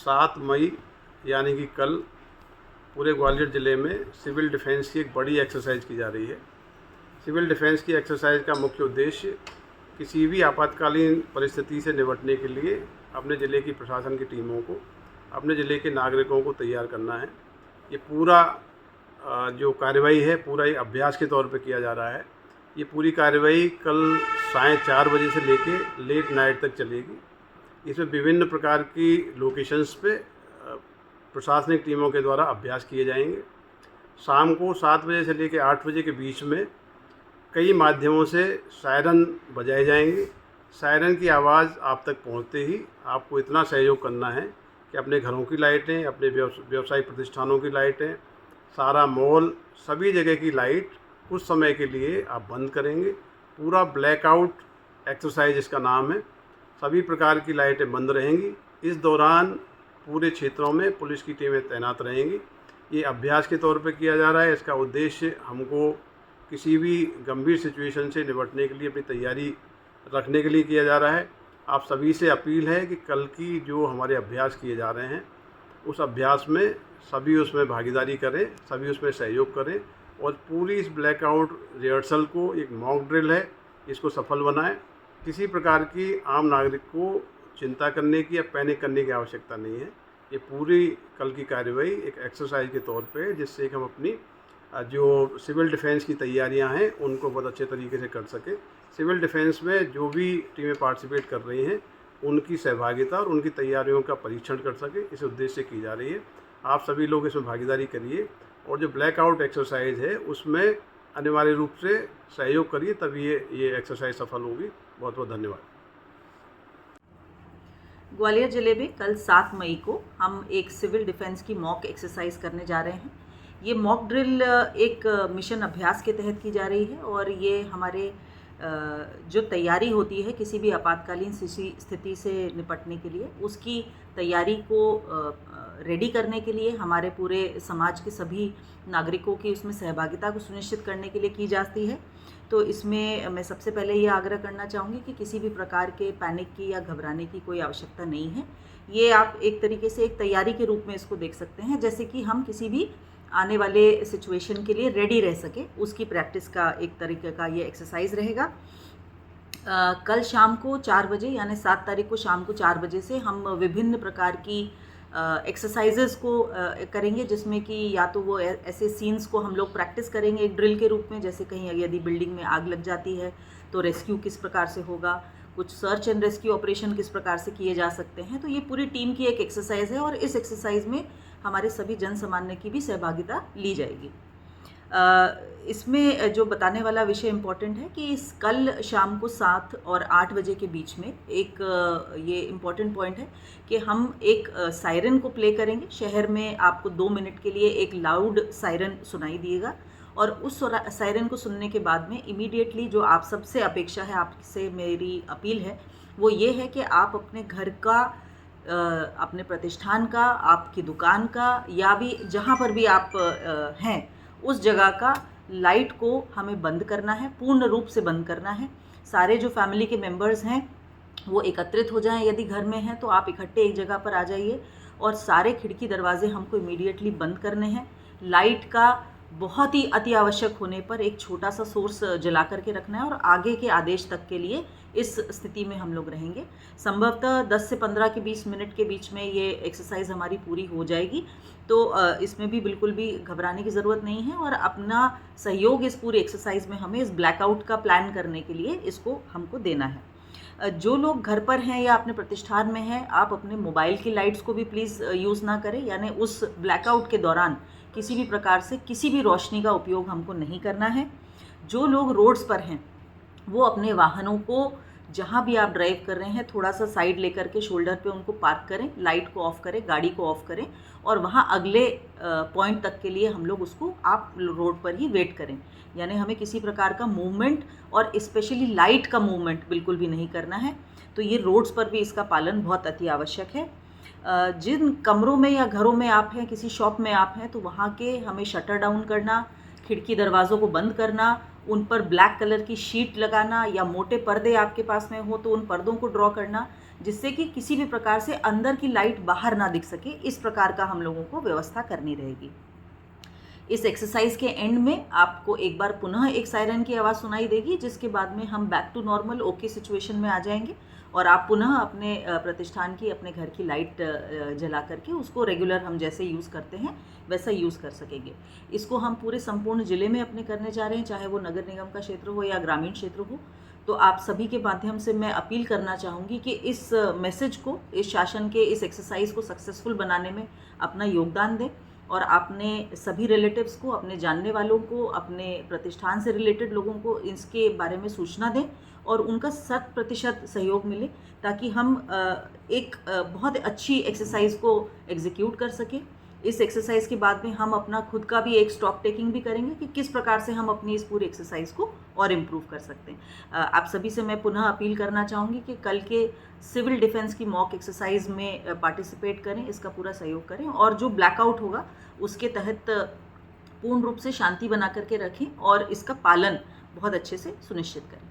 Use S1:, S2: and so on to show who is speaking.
S1: 7 मई यानी कि कल पूरे ग्वालियर ज़िले में सिविल डिफेंस की एक बड़ी एक्सरसाइज की जा रही है। सिविल डिफेंस की एक्सरसाइज का मुख्य उद्देश्य किसी भी आपातकालीन परिस्थिति से निपटने के लिए अपने ज़िले की प्रशासन की टीमों को, अपने ज़िले के नागरिकों को तैयार करना है। ये पूरा जो कार्रवाई है पूरा ये अभ्यास के तौर पे किया जा रहा है। ये पूरी कार्रवाई कल साढ़े 4 बजे से लेके लेट नाइट तक चलेगी। इसमें विभिन्न प्रकार की लोकेशंस पे प्रशासनिक टीमों के द्वारा अभ्यास किए जाएंगे। शाम को 7 बजे से लेकर 8 बजे के बीच में कई माध्यमों से सायरन बजाए जाएंगे। सायरन की आवाज़ आप तक पहुंचते ही आपको इतना सहयोग करना है कि अपने घरों की लाइटें, अपने व्यवसायिक प्रतिष्ठानों की लाइटें, सारा मॉल, सभी जगह की लाइट कुछ समय के लिए आप बंद करेंगे। पूरा ब्लैकआउट एक्सरसाइज इसका नाम है। सभी प्रकार की लाइटें बंद रहेंगी। इस दौरान पूरे क्षेत्रों में पुलिस की टीमें तैनात रहेंगी। ये अभ्यास के तौर पर किया जा रहा है। इसका उद्देश्य हमको किसी भी गंभीर सिचुएशन से निपटने के लिए अपनी तैयारी रखने के लिए किया जा रहा है। आप सभी से अपील है कि कल की जो हमारे अभ्यास किए जा रहे हैं उस अभ्यास में सभी उसमें भागीदारी करें, सभी उसमें सहयोग करें और पूरी इस ब्लैकआउट रिहर्सल को एक मॉक ड्रिल है, इसको सफल बनाएं। किसी प्रकार की आम नागरिक को चिंता करने की या पैनिक करने की आवश्यकता नहीं है। ये पूरी कल की कार्रवाई एक एक्सरसाइज के तौर पे जिससे कि हम अपनी जो सिविल डिफेंस की तैयारियां हैं उनको बहुत अच्छे तरीके से कर सकें। सिविल डिफेंस में जो भी टीमें पार्टिसिपेट कर रही हैं उनकी सहभागिता और उनकी तैयारियों का परीक्षण कर सके, इस उद्देश्य से की जा रही है। आप सभी लोग इसमें भागीदारी करिए और जो ब्लैकआउट एक्सरसाइज है उसमें अनिवार्य रूप से सहयोग करिए, तभी ये एक्सरसाइज सफल होगी। बहुत बहुत धन्यवाद।
S2: ग्वालियर जिले में कल 7 मई को हम एक सिविल डिफेंस की मॉक एक्सरसाइज करने जा रहे हैं। ये मॉक ड्रिल एक मिशन अभ्यास के तहत की जा रही है और ये हमारे जो तैयारी होती है किसी भी आपातकालीन स्थिति से निपटने के लिए, उसकी तैयारी को रेडी करने के लिए हमारे पूरे समाज के सभी नागरिकों की उसमें सहभागिता को सुनिश्चित करने के लिए की जाती है। तो इसमें मैं सबसे पहले ये आग्रह करना चाहूँगी कि किसी भी प्रकार के पैनिक की या घबराने की कोई आवश्यकता नहीं है। ये आप एक तरीके से एक तैयारी के रूप में इसको देख सकते हैं, जैसे कि हम किसी भी आने वाले सिचुएशन के लिए रेडी रह सके, उसकी प्रैक्टिस का एक तरीके का ये एक्सरसाइज रहेगा। कल शाम को 4 बजे यानी 7 तारीख को शाम को 4 बजे से हम विभिन्न प्रकार की एक्सरसाइजेज़ को करेंगे, जिसमें कि या तो वो ऐसे सीन्स को हम लोग प्रैक्टिस करेंगे एक ड्रिल के रूप में, जैसे कहीं यदि बिल्डिंग में आग लग जाती है तो रेस्क्यू किस प्रकार से होगा, कुछ सर्च एंड रेस्क्यू ऑपरेशन किस प्रकार से किए जा सकते हैं। तो ये पूरी टीम की एक एक्सरसाइज है और इस एक्सरसाइज में हमारे सभी जन सामान्य की भी सहभागिता ली जाएगी। इसमें जो बताने वाला विषय इम्पॉर्टेंट है कि इस कल शाम को 7 और 8 बजे के बीच में एक ये इम्पॉर्टेंट पॉइंट है कि हम एक सायरन को प्ले करेंगे। शहर में आपको 2 मिनट के लिए एक लाउड सायरन सुनाई दिएगा और उस सायरन को सुनने के बाद में इमीडिएटली जो आप सबसे अपेक्षा है, आपसे मेरी अपील है, वो ये है कि आप अपने घर का, अपने प्रतिष्ठान का, आपकी दुकान का या भी जहाँ पर भी आप हैं उस जगह का लाइट को हमें बंद करना है, पूर्ण रूप से बंद करना है। सारे जो फैमिली के मेंबर्स हैं वो एकत्रित हो जाएं। यदि घर में हैं तो आप इकट्ठे एक जगह पर आ जाइए और सारे खिड़की दरवाजे हमको इमीडिएटली बंद करने हैं। लाइट का बहुत ही अति आवश्यक होने पर एक छोटा सा सोर्स जला करके रखना है और आगे के आदेश तक के लिए इस स्थिति में हम लोग रहेंगे। संभवतः 10 से 15 के 20 मिनट के बीच में ये एक्सरसाइज हमारी पूरी हो जाएगी। तो इसमें भी बिल्कुल भी घबराने की ज़रूरत नहीं है और अपना सहयोग इस पूरी एक्सरसाइज में हमें इस ब्लैकआउट का प्लान करने के लिए इसको हमको देना है। जो लोग घर पर हैं या अपने प्रतिष्ठान में हैं, आप अपने मोबाइल की लाइट्स को भी प्लीज़ यूज़ ना करें, यानी उस ब्लैकआउट के दौरान किसी भी प्रकार से किसी भी रोशनी का उपयोग हमको नहीं करना है। जो लोग रोड्स पर हैं वो अपने वाहनों को जहाँ भी आप ड्राइव कर रहे हैं थोड़ा सा साइड लेकर के शोल्डर पे उनको पार्क करें, लाइट को ऑफ़ करें, गाड़ी को ऑफ़ करें और वहाँ अगले पॉइंट तक के लिए हम लोग उसको आप रोड पर ही वेट करें। यानी हमें किसी प्रकार का मूवमेंट और स्पेशली लाइट का मूवमेंट बिल्कुल भी नहीं करना है। तो ये रोड्स पर भी इसका पालन बहुत अति आवश्यक है। जिन कमरों में या घरों में आप हैं, किसी शॉप में आप हैं, तो वहाँ के हमें शटर डाउन करना, खिड़की दरवाज़ों को बंद करना, उन पर ब्लैक कलर की शीट लगाना या मोटे पर्दे आपके पास में हो तो उन पर्दों को ड्रॉ करना, जिससे कि किसी भी प्रकार से अंदर की लाइट बाहर ना दिख सके, इस प्रकार का हम लोगों को व्यवस्था करनी रहेगी। इस एक्सरसाइज के एंड में आपको एक बार पुनः एक सायरन की आवाज़ सुनाई देगी, जिसके बाद में हम back to normal okay situation में आ जाएंगे और आप पुनः अपने प्रतिष्ठान की, अपने घर की लाइट जला करके उसको रेगुलर हम जैसे यूज़ करते हैं वैसा यूज़ कर सकेंगे। इसको हम पूरे संपूर्ण ज़िले में अपने करने जा रहे हैं, चाहे वो नगर निगम का क्षेत्र हो या ग्रामीण क्षेत्र हो। तो आप सभी के माध्यम से मैं अपील करना चाहूँगी कि इस मैसेज को, इस शासन के इस एक्सरसाइज को सक्सेसफुल बनाने में अपना योगदान दें और अपने सभी रिलेटिव्स को, अपने जानने वालों को, अपने प्रतिष्ठान से रिलेटेड लोगों को इसके बारे में सूचना दें और उनका 100% सहयोग मिले, ताकि हम एक बहुत अच्छी एक्सरसाइज को एग्जीक्यूट कर सकें। इस एक्सरसाइज के बाद में हम अपना खुद का भी एक स्टॉक टेकिंग भी करेंगे कि किस प्रकार से हम अपनी इस पूरी एक्सरसाइज को और इम्प्रूव कर सकते हैं। आप सभी से मैं पुनः अपील करना चाहूँगी कि कल के सिविल डिफेंस की मॉक एक्सरसाइज में पार्टिसिपेट करें, इसका पूरा सहयोग करें और जो ब्लैकआउट होगा उसके तहत पूर्ण रूप से शांति बना करके रखें और इसका पालन बहुत अच्छे से सुनिश्चित करें।